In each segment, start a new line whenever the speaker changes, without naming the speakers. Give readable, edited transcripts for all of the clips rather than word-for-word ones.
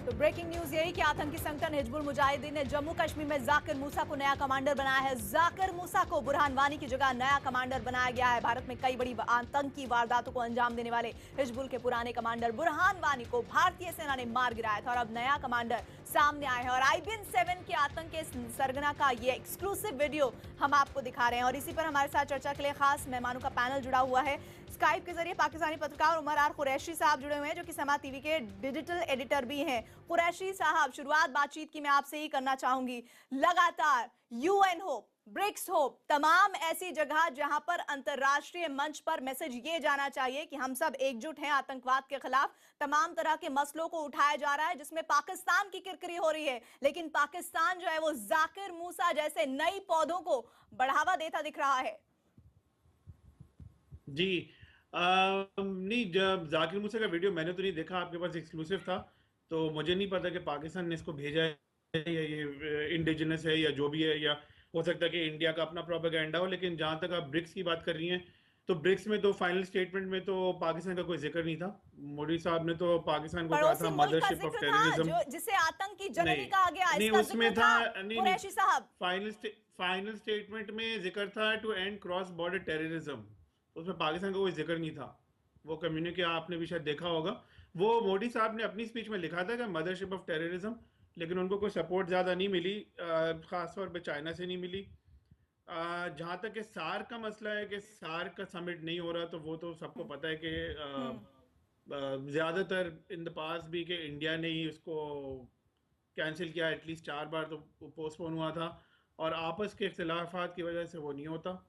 तो breaking news यही कि आतंकी संगठन हिजबुल मुजाहिदीन ने जम्मू कश्मीर में जाकिर मूसा को नया कमांडर बनाया है। जाकिर मूसा को बुरहान वानी की जगह नया कमांडर बनाया गया है। भारत में कई बड़ी आतंकी वारदातों को अंजाम देने वाले हिजबुल के पुराने कमांडर बुरहान वानी को भारतीय सेना ने मार गिराया था और अब नया कमांडर सामने आया है। और IBN-7 के आतंक के सरगना का ये एक्सक्लूसिव वीडियो हम आपको दिखा रहे हैं और इसी पर हमारे साथ चर्चा के लिए खास मेहमानों का पैनल जुड़ा हुआ है। स्काइप के जरिए पाकिस्तानी पत्रकार उमर आर कुरैशी साहब जुड़े हुए हैं, जो कि समाज टीवी के डिजिटल एडिटर भी हैं। कुरैशी साहब, शुरुआत बातचीत की मैं आपसे ही करना चाहूंगी। लगातार UN हो, ब्रिक्स हो, तमाम ऐसी जगह जहां पर अंतरराष्ट्रीय मंच पर मैसेज ये जाना चाहिए कि हम सब एकजुट हैं आतंकवाद के खिलाफ, तमाम तरह के मसलों को उठाया जा रहा है जिसमें पाकिस्तान की किरकिरी हो रही है, लेकिन पाकिस्तान जो है वो जाकिर मूसा जैसे नई पौधों को बढ़ावा देता दिख रहा है।
जी। नहीं, जब जाकिर मूसा का वीडियो मैंने तो नहीं देखा, आपके पास एक्सक्लूसिव था, तो मुझे नहीं पता कि पाकिस्तान ने इसको भेजा है या ये इंडिजिनस है या जो भी है, या हो सकता है कि इंडिया का अपना प्रोपेगेंडा हो। लेकिन जहां तक आप ब्रिक्स की बात कर रही हैं, तो ब्रिक्स में तो फाइनल स्टेटमेंट में तो पाकिस्तान का कोई जिक्र नहीं था। मोदी साहब ने तो पाकिस्तान को कहा
पड़ोसी
था
मुल्क का
मदरशिप ऑफ
जिक्र था,
टेररिज्म।
जो जिसे आतंक की जननी
नहीं,
कहा गया,
नहीं
इसका जिक्र
उसमें था।
था
नहीं, नहीं।
कुरैशी साहब।
फाइनल स्टेटमेंट में जिक्र था to end cross border terrorism. उसमें पाकिस्तान का कोई जिक्र नहीं था। वो कम्युनिके आपने भी शायद देखा होगा। वो मोदी साहब ने अपनी स्पीच में लिखा था कि मदरशिप ऑफ टेररिज्म, लेकिन उनको कोई सपोर्ट ज़्यादा नहीं मिली, ख़ासतौर पे चाइना से नहीं मिली। जहाँ तक कि सार्क का मसला है कि सार्क का समिट नहीं हो रहा, तो वो तो सबको पता है कि
हम्म।
ज़्यादातर इन द पास भी कि इंडिया ने ही उसको कैंसिल किया, एटलीस्ट 4 बार तो पोस्टपोन हुआ था, और आपस के इख्तिलाफात की वजह से वो नहीं होता।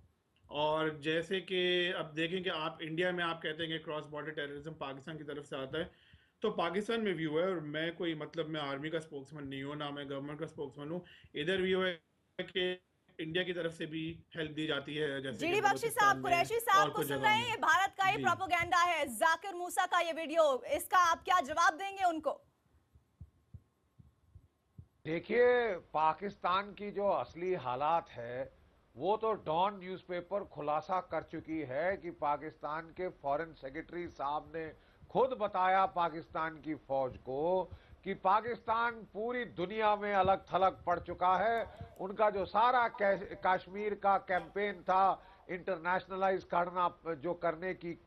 और जैसे कि अब देखें कि आप इंडिया में आप कहते हैं कि क्रॉस बॉर्डर टेररिज्म पाकिस्तान की तरफ से आता है, तो पाकिस्तान में व्यू है, और मैं कोई मतलब मैं आर्मी का स्पोक्समैन नहीं हूँ, ना मैं गवर्नमेंट का स्पोक्समैन हूँ। इधर व्यू है कि इंडिया की तरफ से भी हेल्प दी जाती है, जैसे कि
जीडी बख्शी साहब,
बलूचिस्तान में
कुरैशी साहब
और
को
कुछ
सुन
जगहों
रहे हैं,
में।
ये भारत का ही
जी।
प्रोपेगेंडा है जाकिर मूसा का ये वीडियो, इसका आप क्या जवाब देंगे उनको?
देखिए, पाकिस्तान की जो असली हालात है वो तो डॉन न्यूज़पेपर खुलासा कर चुकी है कि पाकिस्तान के फॉरेन सेक्रेटरी साहब ने खुद बताया पाकिस्तान की फौज को कि पाकिस्तान पूरी दुनिया में अलग थलग पड़ चुका है। उनका जो सारा कश्मीर का कैंपेन था, इंटरनेशनलाइज करना जो करने की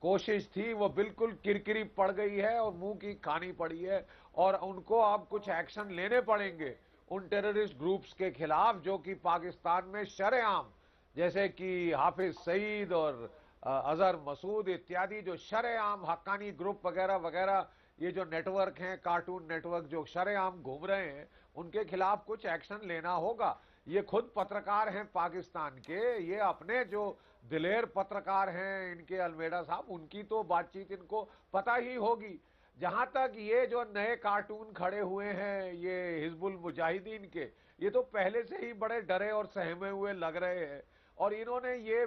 कोशिश थी, वो बिल्कुल किरकिरी पड़ गई है और मुंह की खानी पड़ी है। और उनको अब कुछ एक्शन लेने पड़ेंगे उन टेररिस्ट ग्रुप्स के खिलाफ जो कि पाकिस्तान में शरेआम, जैसे कि हाफिज सईद और अजहर मसूद इत्यादि जो शरेआम हक्कानी ग्रुप वगैरह वगैरह, ये जो नेटवर्क हैं, कार्टून नेटवर्क जो शरेआम घूम रहे हैं, उनके खिलाफ कुछ एक्शन लेना होगा। ये खुद पत्रकार हैं पाकिस्तान के, ये अपने जो दिलेर पत्रकार हैं इनके अल्मेडा साहब, उनकी तो बातचीत इनको पता ही होगी। जहां तक ये जो नए कार्टून खड़े हुए हैं ये हिजबुल मुजाहिदीन के, ये तो पहले से ही बड़े डरे और सहमे हुए लग रहे हैं। और इन्होंने ये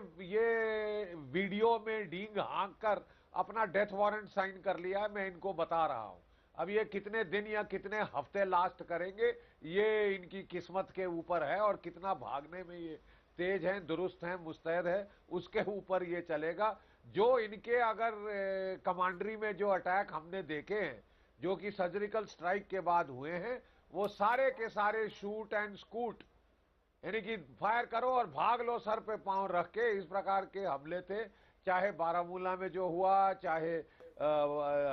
वीडियो में डींग हाँक कर अपना डेथ वारंट साइन कर लिया है, मैं इनको बता रहा हूं। अब ये कितने दिन या कितने हफ्ते लास्ट करेंगे ये इनकी किस्मत के ऊपर है, और कितना भागने में ये तेज हैं, दुरुस्त हैं, मुस्तैद है, उसके ऊपर ये चलेगा। जो इनके अगर कमांडरी में जो अटैक हमने देखे हैं जो कि सर्जिकल स्ट्राइक के बाद हुए हैं, वो सारे के सारे शूट एंड स्कूट, यानी कि फायर करो और भाग लो सर पे पांव रख के, इस प्रकार के हमले थे। चाहे बारामूला में जो हुआ, चाहे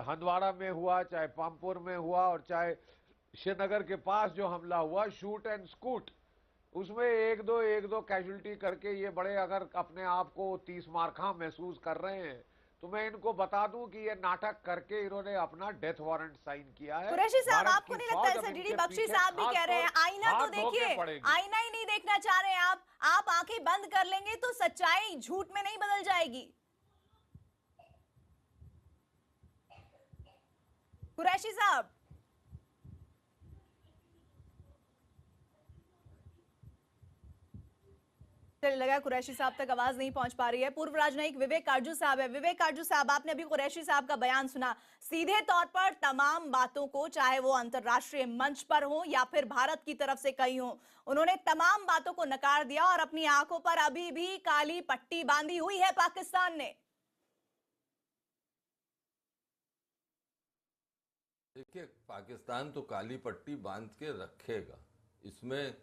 हंदवाड़ा में हुआ, चाहे पामपुर में हुआ, और चाहे श्रीनगर के पास जो हमला हुआ, शूट एंड स्कूट, उसमें एक दो कैजुअल्टी करके ये बड़े अगर अपने आप को 30 मारखा महसूस कर रहे हैं, तो मैं इनको बता दूं कि ये नाटक करके इन्होंने अपना डेथ वारंट साइन किया है।
कुरैशी साहब,
भारत
आपको
की
नहीं लगता,
फौज अब
ऐसे डीडी
इनके
बख्शी
पीछे
साहब भी कह रहे हैं, आईना तो
हाथ
देखिए,
धोके पड़ेगी।
आईना ही नहीं देखना चाह रहे हैं आप आंखें बंद कर लेंगे तो सच्चाई झूठ में नहीं बदल जाएगी। कुरैशी साहब, चलिए लगा कुरैशी साहब तक आवाज नहीं पहुंच पा रही है। पूर्व राजनयिक विवेक काजू साहब है। विवेक काजू साहब, आपने अभी कुरैशी साहब का बयान सुना, सीधे तौर पर तमाम बातों को, चाहे वो अंतरराष्ट्रीय मंच पर हो या फिर भारत की तरफ से कही हो, उन्होंने तमाम बातों को नकार दिया और अपनी आंखों पर अभी भी काली पट्टी बांधी हुई है पाकिस्तान ने।
देखिए, पाकिस्तान तो काली पट्टी बांध के रखेगा, इसमें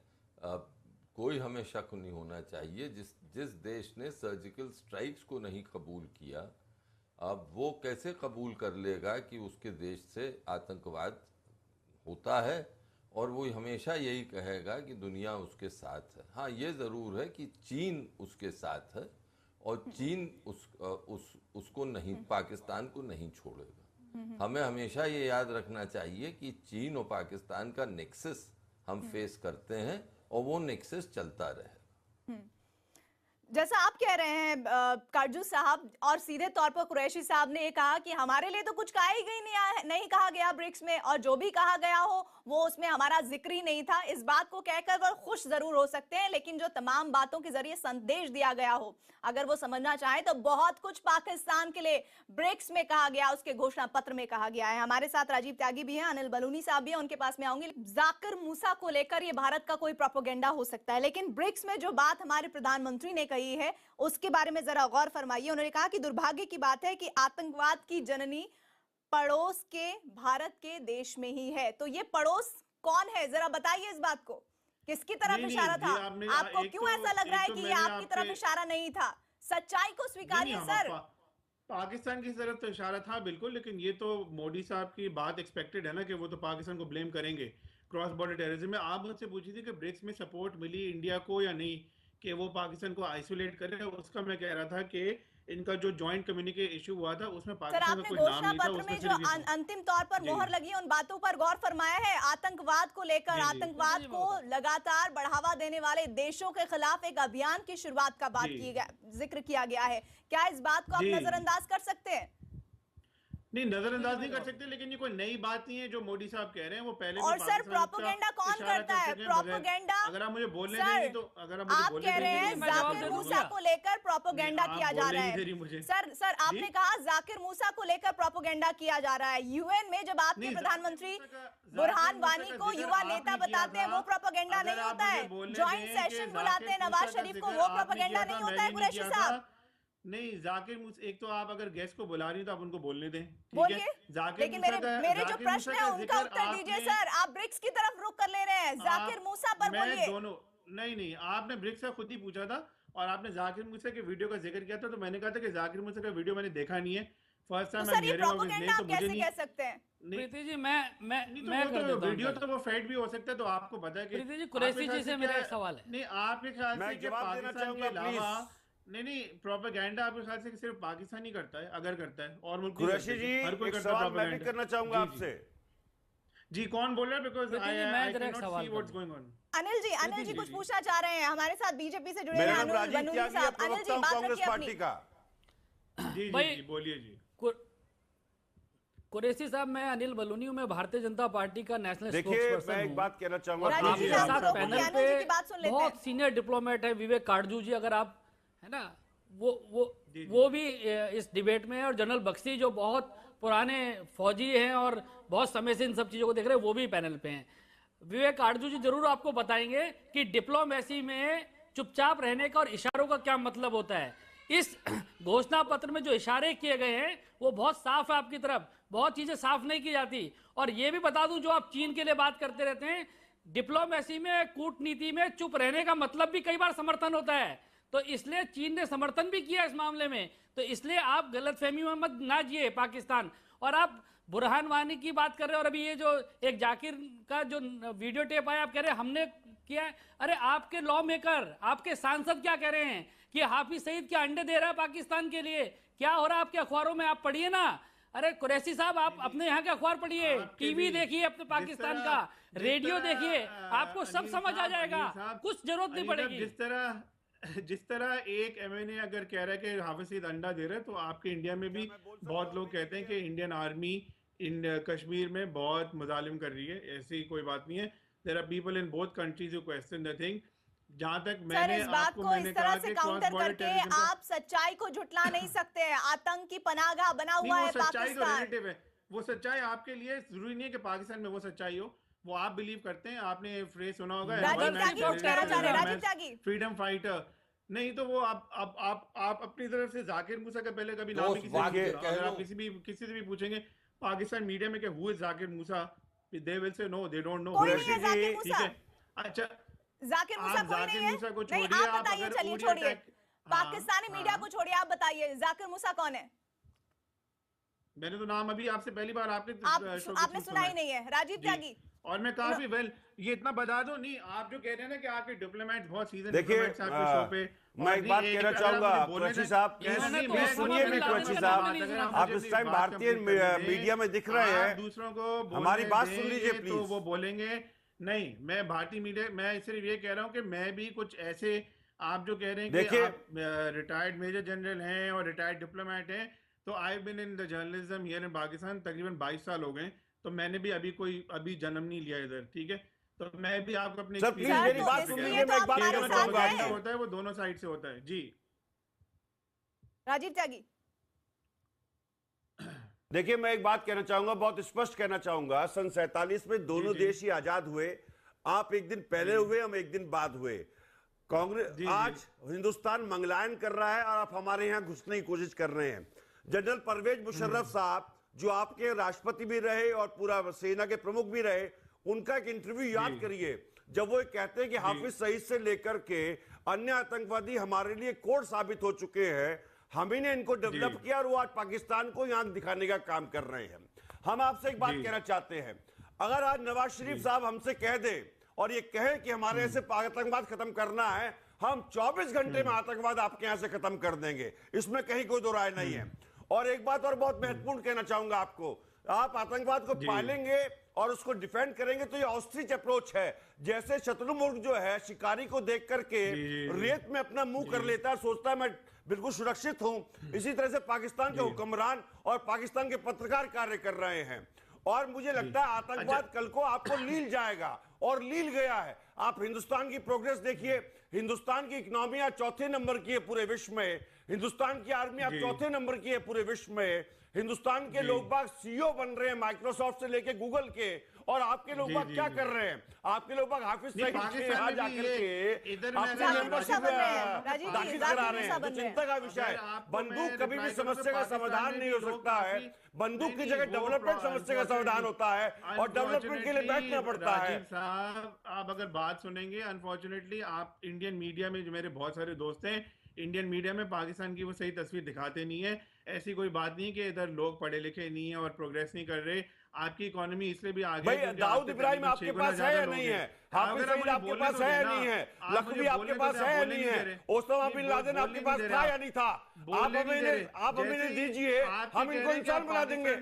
कोई हमें शक नहीं होना चाहिए। जिस देश ने सर्जिकल स्ट्राइक्स को नहीं कबूल किया, अब वो कैसे कबूल कर लेगा कि उसके देश से आतंकवाद होता है, और वो हमेशा यही कहेगा कि दुनिया उसके साथ है। हाँ, ये ज़रूर है कि चीन उसके साथ है, और चीन उसको नहीं, पाकिस्तान को नहीं छोड़ेगा। हमें हमेशा ये याद रखना चाहिए कि चीन और पाकिस्तान का नेक्सस हम फेस करते हैं, और वो नेक्सस चलता रहेगा।
जैसा आप कह रहे हैं काटजू साहब, और सीधे तौर पर कुरैशी साहब ने ये कहा कि हमारे लिए तो कुछ कहा ही नहीं कहा गया ब्रिक्स में, और जो भी कहा गया हो वो उसमें हमारा जिक्र ही नहीं था। इस बात को कहकर वो खुश जरूर हो सकते हैं, लेकिन जो तमाम बातों के जरिए संदेश दिया गया हो, अगर वो समझना चाहे तो बहुत कुछ पाकिस्तान के लिए ब्रिक्स में कहा गया, उसके घोषणा पत्र में कहा गया है। हमारे साथ राजीव त्यागी भी हैं, अनिल बलूनी साहब भी हैं, उनके पास में आऊंगी। जाकिर मूसा को लेकर ये भारत का कोई प्रोपेगेंडा हो सकता है, लेकिन ब्रिक्स में जो बात हमारे प्रधानमंत्री ने कही है उसके बारे में जरा गौर फरमाइए। उन्होंने कहा कि दुर्भाग्य की बात है कि आतंकवाद की जननी पड़ोस के भारत के देश में ही है। तो ये पड़ोस कौन है, जरा बताइए इस बात को, किसकी तरफ इशारा था? आपको क्यों ऐसा लग रहा है कि ये आपकी तरफ इशारा नहीं था? सच्चाई को स्वीकारिए सर।
पाकिस्तान की तरफ तो इशारा था बिल्कुल, लेकिन ये तो मोदी साहब की बात एक्सपेक्टेड है ना कि वो तो पाकिस्तान को ब्लेम करेंगे क्रॉस बॉर्डर टेररिज्म में। आप मुझसे पूछी थी कि ब्रिक्स में सपोर्ट मिली इंडिया को या नहीं कि वो पाकिस्तान को आइसोलेट करे, उसका मैं कह रहा था कि इनका जो जॉइंट कम्युनिके इशू हुआ था उसमें पाकिस्तान का कोई नाम नहीं था।
पत्र में जो अंतिम तौर पर मोहर लगी उन बातों पर गौर फरमाया है? आतंकवाद को लेकर, आतंकवाद को लगातार बढ़ावा देने वाले देशों के खिलाफ एक अभियान की शुरुआत का जिक्र किया गया है। क्या इस बात को आप नजरअंदाज कर सकते हैं?
नहीं, नजरअंदाज नहीं कर सकते, लेकिन ये कोई नई बात नहीं है जो मोदी साहब कह रहे हैं। वो पहले
और सर प्रोपेगेंडा कौन करता है? प्रोपेगेंडा,
अगर आप मुझे बोलने देंगे तो, अगर आप
कह रहे हैं जाकिर मूसा को लेकर प्रोपेगेंडा किया जा रहा है। सर आपने कहा जाकिर मूसा को लेकर प्रोपेगेंडा किया जा रहा है। यूएन में जब आपके प्रधानमंत्री बुरहान वानी को युवा नेता बताते हैं, वो प्रोपेगेंडा नहीं होता है? ज्वाइंट सेशन बुलाते हैं नवाज शरीफ को, वो प्रोपेगेंडा नहीं होता है कुरैशी साहब?
नहीं, जाकिर मूसा, एक तो आप अगर गेस्ट को बुला रही हो तो आप उनको बोलने दें,
बोलिए। लेकिन मेरे जो प्रश्न है उनका उत्तर दीजिए सर। आप ब्रिक्स की तरफ रुख कर ले रहे हैं, जाकिर मूसा पर बोलिए।
दोनों नहीं, आपने ब्रिक्स का खुद ही पूछा था और आपने जाकिर मूसा के वीडियो का जिक्र किया था, तो मैंने कहा था कि जाकिर मूसा का वीडियो मैंने देखा नहीं है, फर्स्ट टाइम
मैं हियरिंग ऑफ हिज नेम, तो मुझे नहीं कह सकते हैं।
प्रीति जी, मैं कर देता हूं।
वीडियो तो वो फेड भी हो सकता है, तो आपको पता है कि
प्रीति जी, कुरैशी जी से मेरा एक सवाल है।
नहीं, आपके ख्याल से कि पाकिस्तान के अलावा नहीं, प्रोपेगेंडा आपके ख्याल से सिर्फ पाकिस्तान ही करता है? अगर करता है और मुल्क
कुरैशी जी, एक सवाल मैं भी करना चाहूंगा आपसे।
जी, कौन बोल रहा है? बिकॉज़
मैं जरा एक सवाल
what's going on.
Anil ji कुछ पूछना चाह रहे हैं। हमारे साथ बीजेपी से जुड़े हैं अनिल बनूनी साहब। अनिल जी, बात
कांग्रेस पार्टी का।
जी बोलिए जी।
कुरैशी साहब, मैं अनिल बलूनी हूं, मैं भारतीय जनता पार्टी का नेशनल स्पोक्सपर्सन हूं।
मैं एक बात कहना चाहूंगा,
आपके साथ पैनल पे बहुत सीनियर डिप्लोमेट है विवेक काटजू जी, अगर आप है ना, वो भी इस डिबेट में है, और जनरल बख्शी जो बहुत पुराने फौजी हैं और बहुत समय से इन सब चीजों को देख रहे हैं, वो भी पैनल पे हैं। विवेक काटजू जी जरूर आपको बताएंगे कि डिप्लोमेसी में चुपचाप रहने का और इशारों का क्या मतलब होता है। इस घोषणा पत्र में जो इशारे किए गए हैं वो बहुत साफ है आपकी तरफ, बहुत चीजें साफ नहीं की जाती। और ये भी बता दूं, जो आप चीन के लिए बात करते रहते हैं, डिप्लोमेसी में, कूटनीति में चुप रहने का मतलब भी कई बार समर्थन होता है, तो इसलिए चीन ने समर्थन भी किया इस मामले में। तो इसलिए आप गलतफहमी में मत ना जिए पाकिस्तान। और आप बुरहान वानी की बात कर रहे हो, और अभी ये जो एक जाकिर का जो वीडियो टेप आया, आप कह रहे हैं हमने किया है। अरे आपके लॉ मेकर, आपके सांसद क्या कह रहे हैं कि हाफिज सईद क्या अंडे दे रहा है पाकिस्तान के लिए? क्या हो रहा है आपके अखबारों में? आप पढ़िए ना। अरे कुरैशी साहब, आप अपने यहाँ के अखबार पढ़िए, टीवी देखिए अपने पाकिस्तान का, रेडियो देखिए, आपको सब समझ आ जाएगा, कुछ जरूरत नहीं पड़ेगी।
जिस तरह एक एमएनए अगर कह रहा है कि हाफिज सईद अंडा दे रहे हैं, तो आपके इंडिया में भी बहुत लोग कहते हैं कि इंडियन आर्मी इन कश्मीर में बहुत मुजालिम कर रही है। ऐसी कोई बात नहीं है। There are people in both countries who question the thing. जहां तक मैंने
इस बात को इस तरह से काउंटर करके आप सच्चाई को झुटला नहीं सकते। आतंक की पनाहगाह बना हुआ है पाकिस्तान।
वो सच्चाई आपके लिए जरूरी नहीं है कि पाकिस्तान में वो सच्चाई हो, वो आप बिलीव करते हैं। आपने फ्रेज सुना होगा, फ्रीडम फाइटर। नहीं तो वो आप अपनी तरफ से जाकिर मूसा का पहले कभी नाम नहीं, अगर आप किसी से भी पूछेंगे पाकिस्तान मीडिया में कि who is Zakir Musa, they will say no, they don't know.
कोई नहीं है जाकिर
ठीक
मूसा।
है, अच्छा
जाकिर मूसा कोई नहीं है?
मूसा को
नहीं,
छोड़िए,
आप बताइए,
अगर
चलिए
उरी
छोड़िए,
अटैक-
पाकिस्तानी मीडिया को छोड़िए, आप बताइए जाकिर मूसा कौन है?
मैंने तो नाम अभी आपसे पहली बार आपने
आपने सुना ही नहीं है। राजीव त्यागी,
और मैं काफी वेल ये इतना बता दो नहीं, आप जो कह रहे हैं ना कि आपके डिप्लोमेट्स बहुत सीजन
देखिए,
आपके शो पे,
मैं एक बात कहना चाहूंगा कुरैशी साहब, सुनिए भी कुरैशी साहब, आप इस टाइम भारतीय मीडिया में दिख रहे हैं,
दूसरों को
हमारी बात सुन लीजिए
तो
प्लीज।
वो बोलेंगे नहीं। मैं भारतीय मीडिया, मैं सिर्फ ये कह रहा हूँ कि मैं भी कुछ ऐसे, आप जो कह रहे हैं कि आप रिटायर्ड मेजर जनरल हैं और रिटायर्ड डिप्लोमेट हैं, तो I been in the journalism here in Pakistan तकरीबन 22 साल हो गए, तो मैंने भी अभी जन्म नहीं लिया इधर, ठीक है? तो मैं भी आपको अपने
सर प्लीज मेरी बात सुन लीजिए, मैं एक बात कहना चाहूंगा,
होता है वो दोनों साइड से होता है। जी
राजीव त्यागी,
देखिए मैं एक बात कहना चाहूंगा, बहुत स्पष्ट कहना चाहूंगा, सन 47 में दोनों देश ही आजाद हुए। आप एक दिन पहले हुए, हम एक दिन बाद हुए। कांग्रेस आज हिंदुस्तान मंगलायन कर रहा है और आप हमारे यहां घुसने की कोशिश कर रहे हैं। जनरल परवेज मुशर्रफ साहब जो आपके राष्ट्रपति भी रहे और पूरा सेना के प्रमुख भी रहे, उनका एक इंटरव्यू याद करिए, जब वो कहते हैं कि हाफिज सईद से लेकर के अन्य आतंकवादी हमारे लिए कोड साबित हो चुके हैं, हम ही ने इनको डेवलप किया और वो आज पाकिस्तान को यहां दिखाने का काम कर रहे हैं। हम आपसे एक बात कहना चाहते हैं, अगर आज नवाज शरीफ साहब हमसे कह दे और ये कहे कि हमारे ऐसे आतंकवाद खत्म करना है, हम 24 घंटे में आतंकवाद आपके यहां से खत्म कर देंगे, इसमें कहीं कोई दो राय नहीं है। और एक बात और बहुत महत्वपूर्ण कहना चाहूंगा आपको, आप आतंकवाद को पालेंगे और उसको डिफेंड करेंगे तो ये ऑस्ट्रिच अप्रोच है, जैसे शत्रुमुर्ग जो है शिकारी को देख करके रेत में अपना मुंह कर लेता है, सोचता है मैं बिल्कुल सुरक्षित हूं, इसी तरह से पाकिस्तान के हुक्मरान और पाकिस्तान के पत्रकार कार्य कर रहे हैं। और मुझे लगता है आतंकवाद कल को आपको लील जाएगा और लील गया है। आप हिंदुस्तान की प्रोग्रेस देखिए, हिंदुस्तान की इकोनॉमी आज 4थे नंबर की है पूरे विश्व में, हिंदुस्तान की आर्मी अब 4थे नंबर की है पूरे विश्व में, हिंदुस्तान के लोग बाग सीईओ बन रहे हैं माइक्रोसॉफ्ट से लेके गूगल के, और आपके लोग बाग क्या कर रहे हैं? आपके लोग बाग हाफिज सईद के यहाँ जाकर के अपनी मेंबरशिप दाखिल करा रहे हैं, जो चिंता का विषय है। बंदूक कभी भी समस्या का समाधान नहीं हो सकता है, बंदूक की जगह डेवलपमेंट समस्या का समाधान होता है और डेवलपमेंट के लिए बैठना पड़ता है।
साहब आप अगर बात सुनेंगे, अनफॉर्चुनेटली आप इंडियन मीडिया में, जो मेरे बहुत सारे दोस्त हैं इंडियन मीडिया में, पाकिस्तान की वो सही तस्वीर दिखाते नहीं है। ऐसी कोई बात नहीं कि इधर लोग पढ़े लिखे नहीं है और प्रोग्रेस नहीं कर रहे। आपकी इकोनॉमी इसलिए भी आगे
भाई, दाऊद इब्राहिम आपके पास है या नहीं है? हाफिज सईद आपके पास है या नहीं है? लखवी आपके पास है या नहीं है? ओसामा बिन लादेन आपके पास था या नहीं था? आप हमें दीजिए, हम इनको इंसान बना देंगे।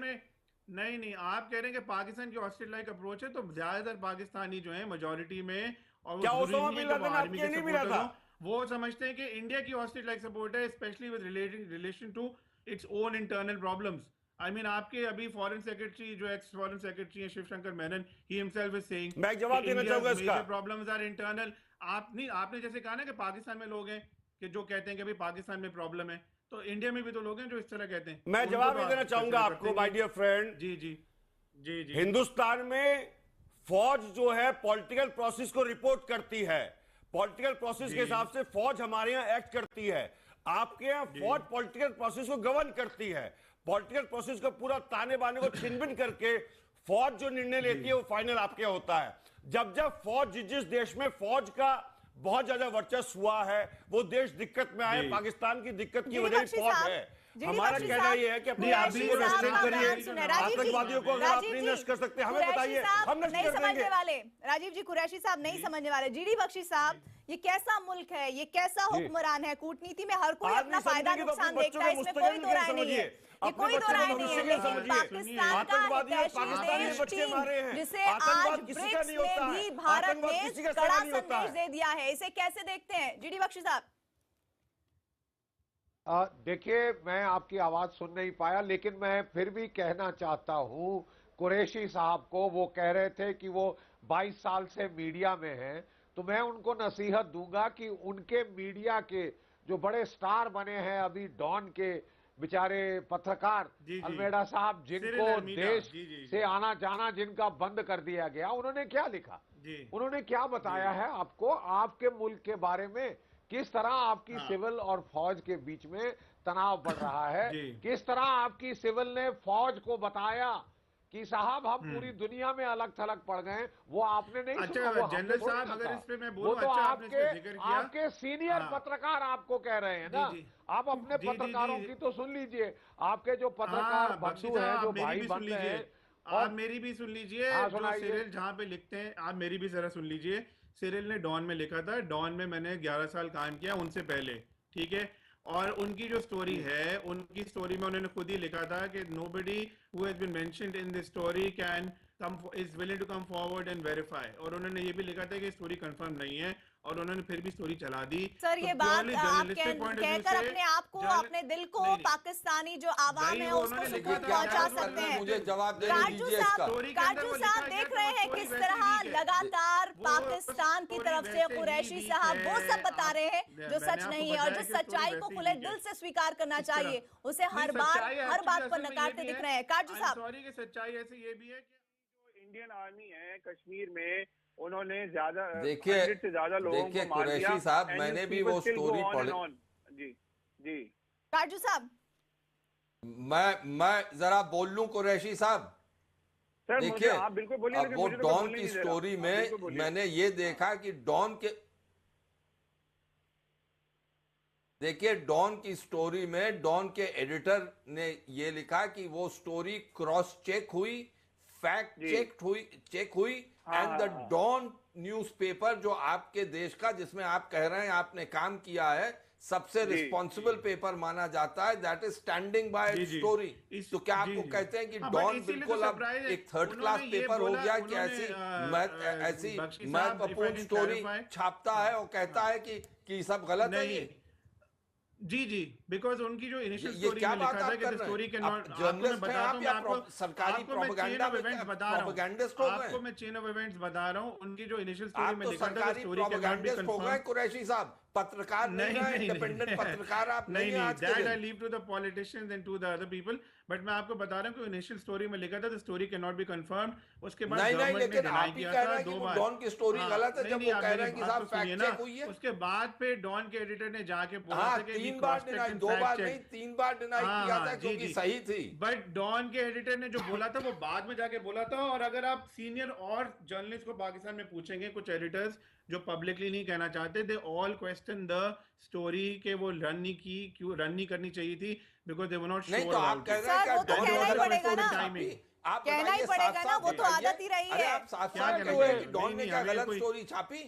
नहीं, आप कह रहे हैं कि पाकिस्तान की ऑस्ट्रेट लाइक अप्रोच है, तो ज्यादातर पाकिस्तानी जो है मेजोरिटी में, और
क्या ओसामा बिन लादेन आपके नहीं मिला था?
वो समझते हैं कि इंडिया की ऑस्ट्रेट लाइक सपोर्ट है, specially with relation to its own internal problems. I mean आपके अभी फॉरेन सेक्रेटरी, जो एक्स फॉरेन सेक्रेटरी है Shivshankar Menon, he himself is saying,
मैं जवाब देना चाहूंगा इसका,
प्रॉब्लम्स आर इंटरनल। आपने जैसे कहा ना कि पाकिस्तान में लोग हैं कि जो कहते हैं कि भाई पाकिस्तान में प्रॉब्लम है, तो इंडिया में भी तो लोग हैं जो इस तरह कहते हैं।
मैं जवाब देना चाहूंगा आपको माय डियर फ्रेंड।
जी
हिंदुस्तान में फौज जो है पॉलिटिकल प्रोसेस को रिपोर्ट करती है, पॉलिटिकल प्रोसेस के हिसाब से फौज हमारे यहाँ एक्ट करती है। आपके यहाँ फौज पॉलिटिकल प्रोसेस को गवर्न करती है, पॉलिटिकल प्रोसेस को पूरा ताने बाने को छिनबिन करके फौज जो निर्णय लेती है वो फाइनल आपके होता है। जब फौज, जिस देश में फौज का बहुत ज्यादा वर्चस्व हुआ है वो देश दिक्कत में आए, पाकिस्तान की दिक्कत की वजह फौज है। हमारा कहना यह है कि अपनी आर्मी को रेस्ट्रेन करिए, आतंकवादियों को अगर आप नहीं नष्ट कर सकते हमें बताइए, हम नष्ट कर देंगे।
राजीव जी, कुरैशी साहब नहीं समझने वाले। जीडी बख्शी साहब, ये कैसा मुल्क है, ये कैसा हुक्मरान है? कूटनीति में हर कोई अपना फायदा नुकसान देखता है, इसमें कोई दो राय नहीं है, ये कोई दो राय नहीं है। लेकिन पाकिस्तान का देश चीन, जिसे आज ब्रिक्स में भी भारत ने कड़ा संदेश दे दिया है, इसे कैसे देखते हैं जीडी बख्शी साहब?
देखिए, मैं आपकी आवाज सुन नहीं पाया, लेकिन मैं फिर भी कहना चाहता हूं कुरैशी साहब को। वो कह रहे थे कि वो 22 साल से मीडिया में हैं, तो मैं उनको नसीहत दूंगा कि उनके मीडिया के जो बड़े स्टार बने हैं अभी, डॉन के बेचारे पत्रकार अल्मेडा साहब, जिनको देश से आना जाना जिनका बंद कर दिया गया, उन्होंने क्या लिखा, उन्होंने क्या बताया है आपको आपके मुल्क के बारे में, किस तरह आपकी सिविल और फौज के बीच में तनाव बढ़ रहा है। किस तरह आपकी सिविल ने फौज को बताया कि साहब हम पूरी दुनिया में अलग थलग पड़ गए, वो आपने नहीं सुना। वो
जनरल साहब अगर इस पे मैं बोलूं,
वो तो
अच्छा आपने इसमें जिक्र किया,
आपके सीनियर पत्रकार आपको कह रहे हैं ना। आप अपने पत्रकारों की तो सुन लीजिए, आपके जो पत्रकार बंधु हैं, जो भाई बंधु हैं,
आप मेरी भी सुन लीजिए। जो सिरिल जहाँ पे लिखते हैं, आप मेरी भी जरा सुन लीजिए। सिरिल ने डॉन में लिखा था, डॉन में मैंने 11 साल काम किया उनसे पहले, ठीक है। और उनकी जो स्टोरी है, उनकी स्टोरी में उन्होंने खुद ही लिखा था कि nobody who has been mentioned in this story can come is willing to come forward and verify। और उन्होंने ये भी लिखा था कि स्टोरी कंफर्म नहीं है, और उन्होंने फिर भी स्टोरी चला दी।
सर ये बात आप कहकर अपने आप को, अपने दिल को पाकिस्तानी जो आवाम है उसको सुकून पहुंचा सकते हैं।
मुझे जवाब देने दीजिए इसका।
काजू साहब देख रहे हैं किस तरह लगातार पाकिस्तान की तरफ से कुरैशी साहब वो सब बता रहे हैं जो सच नहीं है, और जो सच्चाई को खुले दिल से स्वीकार करना चाहिए उसे हर बात पर नकारते दिख रहे हैं। काजू साहब
सॉरी की सच्चाई ऐसे ये भी है कि
जो इंडियन आर्मी है कश्मीर में, उन्होंने ज्यादा
देखिए
से ज्यादा लोगों को मार दिया।
कुरैशी साहब, मैंने भी वो स्टोरी पढ़ी।
जी जी
काजू साहब,
मैं जरा बोल लूं कुरैशी साहब।
सर
देखिए,
आप बिल्कुल बोलिए,
अब वो डॉन की स्टोरी में मैंने ये देखा कि डॉन की स्टोरी में डॉन के एडिटर ने ये लिखा कि वो स्टोरी क्रॉस चेक हुई, फैक्ट चेक हुई एंड द डॉन न्यूज़पेपर जो आपके देश का, जिसमें आप कह रहे हैं आपने काम किया है, सबसे रिस्पॉन्सिबल पेपर माना जाता है, that is standing bye story. तो क्या आपको कहते हैं कि डॉन बिल्कुल अब एक थर्ड क्लास पेपर हो गया कि ऐसी महत्वपूर्ण स्टोरी छापता है और कहता है कि सब गलत है ये?
जी बिकॉज उनकी जो इनिशियल स्टोरी
क्या
में लिखा था कि स्टोरी के नॉट,
जर्नलिस्ट हैं आप या सरकारी प्रोपेगेंडा
इवेंट्स बता रहा हूं आपको, मैं चेन ऑफ इवेंट्स बता रहा हूं। उनकी जो इनिशियल स्टोरी में लिखा था स्टोरी के नॉट बी कंफर्म।
कुरैशी साहब पत्रकार नहीं, इंडिपेंडेंट पत्रकार आप नहीं हैं आज के दिन।
That I leave to the politicians and to the other people, but मैं आपको बता रहा हूं कि इनिशियल स्टोरी में लिखा था the story can not be confirmed. उसके बाद गवर्नमेंट ने डिनाई किया था 2 बार।
डॉन की स्टोरी गलत है जब वो कह रहे हैं कि साहब फैक्ट चेक हुई है।
उसके बाद पे डॉन के एडिटर ने जाके बोला था कि
3 बार डिनाई, 2 बार नहीं 3 बार डिनाई किया था क्योंकि सही थी।
बट डॉन के एडिटर ने जो बोला था वो बाद में जाके बोला था। और अगर आप सीनियर और जर्नलिस्ट को पाकिस्तान में पूछेंगे, कुछ एडिटर्स जो पब्लिकली नहीं कहना चाहते, they all question the story के वो रन नहीं करनी चाहिए थी, because they were not sure.
नहीं तो आप कह रहे हैं
कि कहना ही पड़ेगा ना,
आप
कहना ही पड़ेगा ना, वो तो आदत ही रही है।
आप साफ-साफ कहिए कि डॉन ने क्या गलत स्टोरी छापी?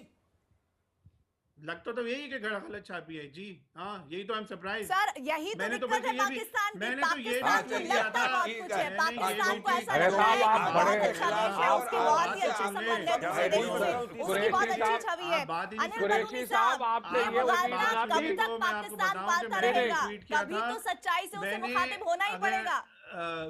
लगता तो यही कि गलत छापी है जी। हाँ, यही तो आई एम सरप्राइज
सर, यही तो दिक्कत है पाकिस्तान की।
मैंने तो ये
पाकिस्तान
भी
लगता बहुत कुछ है, पाकिस्तान को ऐसा लगता है
आप
कि बहुत अच्छा देश है, उसकी बहुत ही अच्छे संबंध है दूसरे देशों से, उसकी बहुत अच्छी छवि है। अनिल बलूनी साहब,
आपने
ये मुगालना कब तक पाकिस्तान पालता रहेगा? कभी तो सच्चाई से उसे मुखातिब होना ही पड़ेगा।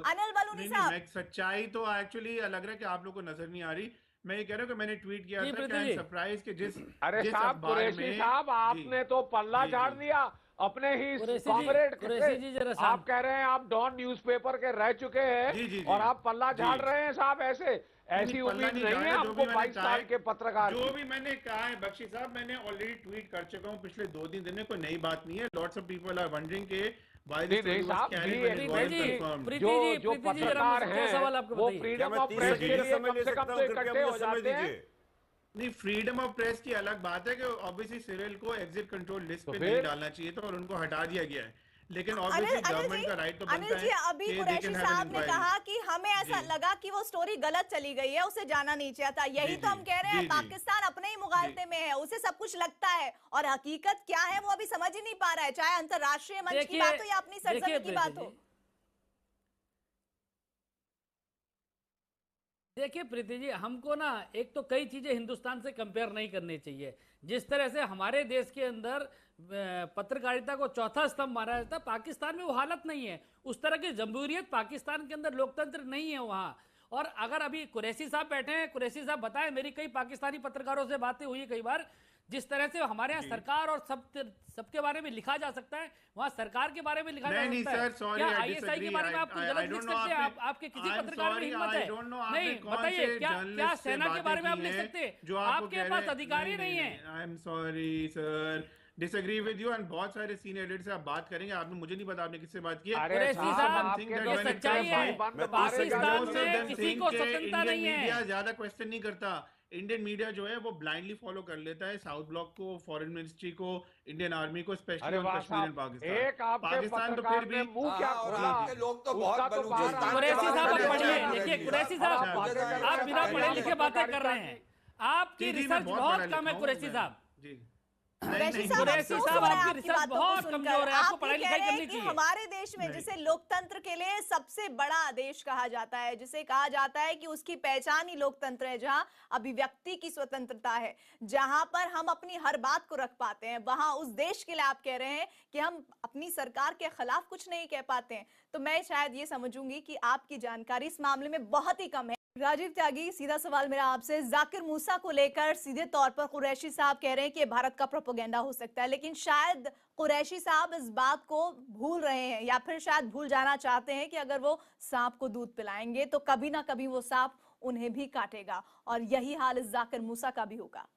अनिल बलूनी साहब,
सच्चाई तो एक्चुअली लग रहा है कि आप लोग को नजर नहीं आ रही। मैं ये कह रहा हूँ कि मैंने ट्वीट किया था सरप्राइज के जिस
साहब कुरैशी साहब, आपने तो पल्ला झाड़ दिया अपने ही कॉमरेड के। आप कह रहे हैं आप डॉन न्यूज़पेपर के रह चुके हैं और आप पल्ला झाड़ रहे हैं साहब। ऐसी उम्मीद नहीं है आपको 22 साल के पत्रकार।
जो भी मैंने कहा है बख्शी साहब, मैंने ऑलरेडी ट्वीट कर चुका हूँ पिछले 2-3 दिन में, कोई नई बात नहीं है। Lots of people are wondering के
जो पत्रकार हैं वो फ्रीडम ऑफ प्रेस के लिए कम से कम तो इकट्ठे हो जाते हैं।
नहीं, फ्रीडम ऑफ प्रेस की अलग बात है कि ऑब्वियसली सिरिल को एग्जिट कंट्रोल लिस्ट पे नहीं डालना चाहिए था और उनको हटा दिया गया है, लेकिन ऑब्वियसली गवर्नमेंट का राइट तो बनता है।
अभी कुरैशी साहब ने कहा कि हमें ऐसा लगा कि वो स्टोरी गलत चली गई है, उसे जाना नहीं चाहिए था। यही तो हम कह रहे हैं, पाकिस्तान अपने ही मुगालते में है, उसे सब कुछ लगता है और हकीकत क्या है वो अभी समझ ही नहीं पा रहा है, चाहे अंतरराष्ट्रीय मंच की बात हो या अपनी सरजमी की बात हो।
देखिए प्रीति जी, हमको ना एक तो कई चीजें हिंदुस्तान से कंपेयर नहीं करनी चाहिए। जिस तरह से हमारे देश के अंदर पत्रकारिता को चौथा स्तंभ माना जाता है, पाकिस्तान में वो हालत नहीं है। उस तरह की जमहूरियत पाकिस्तान के अंदर लोकतंत्र नहीं है वहाँ। और अगर अभी कुरैशी साहब बैठे हैं, कुरैशी साहब बताएं, मेरी कई पाकिस्तानी पत्रकारों से बातें हुई कई बार, जिस तरह से हमारे यहाँ सरकार और सबके बारे में लिखा जा सकता है, वहाँ सरकार के बारे में लिखा जा सकता है। क्या ISI के बारे में आप कुछ गलत लिख सकते हैं? आपके किसी पत्रकार में हिम्मत है? नहीं, बताइए, क्या सेना के बारे में आप लिख सकते हैं? आपके पास अधिकार ही नहीं है।
I am sorry sir, disagree with you, and बहुत सारे सीनियर एडिटर से आप बात करेंगे, आपने मुझे नहीं पता आपने किससे बात की है।
अरे साहब,
ये सच्चाई है, पाकिस्तान में किसी को स्वतंत्रता नहीं है।
मीडिया ज्यादा क्वेश्चन नहीं करता, इंडियन मीडिया जो है वो ब्लाइंडली फॉलो कर लेता है साउथ ब्लॉक को, फॉरेन मिनिस्ट्री को, इंडियन आर्मी को, specially on Kashmir and Pakistan.
Pakistan तो फिर भी मुंह क्या खोला,
आपके लोग तो बहुत बलूचिस्तान
कुरैशी साहब आप पढ़िए, देखिए कुरैशी साहब आप बिना पढ़े लिखे बातें कर रहे हैं, आपकी रिसर्च बहुत कम है कुरैशी साहब।
जी
कुरैशी
साहब,
अफसोस
साहब,
हो रहा है
आपकी
आपकी
रिसर्च
बातों को
बहुत
सुनकर।
कमजोर है, आपको
आप
पढ़ाई
ये कह
लिखाई
रहे हैं
करनी
कि
चाहिए।
हमारे देश में जिसे लोकतंत्र के लिए सबसे बड़ा देश कहा जाता है, जिसे कहा जाता है कि उसकी पहचान ही लोकतंत्र है, जहां अभिव्यक्ति की स्वतंत्रता है, जहां पर हम अपनी हर बात को रख पाते हैं, वहां उस देश के लिए आप कह रहे हैं कि हम अपनी सरकार के खिलाफ कुछ नहीं कह पाते हैं, तो मैं शायद ये समझूंगी कि आपकी जानकारी इस मामले में बहुत ही कम है। राजीव त्यागी, सीधा सवाल मेरा आपसे, जाकिर मूसा को लेकर सीधे तौर पर कुरैशी साहब कह रहे हैं कि भारत का प्रोपेगेंडा हो सकता है, लेकिन शायद कुरैशी साहब इस बात को भूल रहे हैं या फिर शायद भूल जाना चाहते हैं कि अगर वो सांप को दूध पिलाएंगे तो कभी ना कभी वो सांप उन्हें भी काटेगा, और यही हाल इस जाकिर मूसा का भी होगा।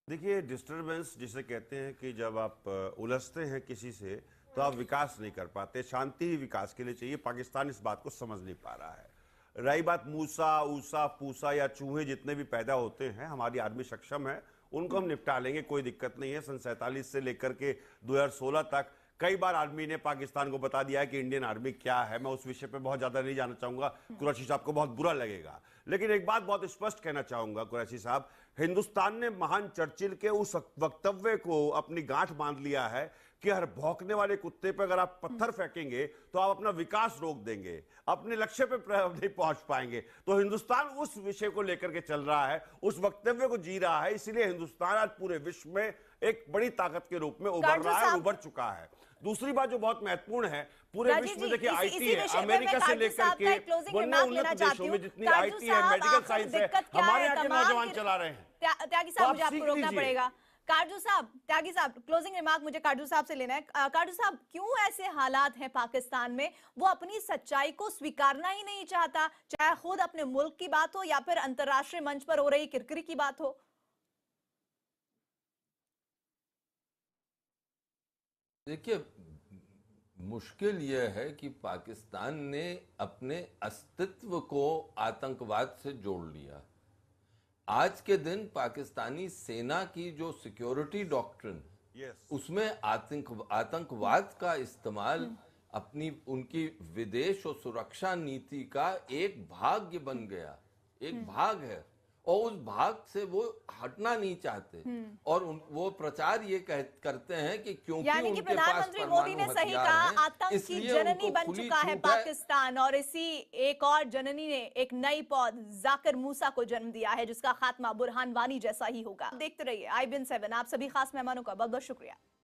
देखिए, डिस्टरबेंस जिसे कहते हैं कि जब आप उलझते हैं किसी से तो आप विकास नहीं कर पाते, शांति ही विकास के लिए चाहिए। पाकिस्तान इस बात को समझ नहीं पा रहा है। रही बात मूसा, ऊसा, पूसा या चूहे जितने भी पैदा होते हैं, हमारी आर्मी सक्षम है, उनको हम निपटा लेंगे, कोई दिक्कत नहीं है। सन 47 से लेकर के 2016 तक कई बार आर्मी ने पाकिस्तान को बता दिया है कि इंडियन आर्मी क्या है। मैं उस विषय पे बहुत ज्यादा नहीं जाना चाहूंगा, कुरैशी साहब को बहुत बुरा लगेगा, लेकिन एक बात बहुत स्पष्ट कहना चाहूंगा कुरैशी साहब, हिंदुस्तान ने महान चर्चिल के उस वक्तव्य को अपनी गांठ बांध लिया है कि हर भौंकने वाले कुत्ते पे अगर आप पत्थर फेंकेंगे तो आप अपना विकास रोक देंगे, अपने लक्ष्य पे नहीं पहुंच पाएंगे। तो हिंदुस्तान उस विषय को लेकर के चल रहा है, उस वक्तव्य को जी रहा है, इसीलिए हिंदुस्तान आज पूरे विश्व में एक बड़ी ताकत के रूप में उभर रहा है, उभर चुका है। दूसरी बात जो बहुत महत्वपूर्ण है, पूरे विश्व में देखिए आईटी है, अमेरिका से लेकर के वरना उन्नत देशों में जितनी आईटी है, मेडिकल साइंस है, हमारे यहाँ के नौजवान चला रहे हैं।
त्यागी साहब, मुझे आपको रोकना पड़ेगा। काटजू साहब, त्यागी साहब, क्लोजिंग रिमार्क मुझे काटजू साहब से लेना है। काटजू साहब, क्यों ऐसे हालात हैं पाकिस्तान में, वो अपनी सच्चाई को स्वीकारना ही नहीं चाहता, चाहे खुद अपने मुल्क की बात हो या फिर अंतर्राष्ट्रीय मंच पर हो रही किरकिरी की बात हो?
देखिए, मुश्किल यह है कि पाकिस्तान ने अपने अस्तित्व को आतंकवाद से जोड़ लिया। आज के दिन पाकिस्तानी सेना की जो सिक्योरिटी डॉक्ट्रिन, उसमें आतंकवाद का इस्तेमाल अपनी उनकी विदेश और सुरक्षा नीति का एक भाग बन गया, एक भाग है, और उस भाग से वो हटना नहीं चाहते। और वो प्रचार ये करते हैं कि क्योंकि
यानी कि प्रधानमंत्री मोदी ने सही कहा, आतंक की जननी बन चुका है पाकिस्तान, और इसी एक और जननी ने एक नई पौध जाकिर मूसा को जन्म दिया है, जिसका खात्मा बुरहान वानी जैसा ही होगा। देखते रहिए IBN 7। आप सभी खास मेहमानों का बहुत बहुत शुक्रिया।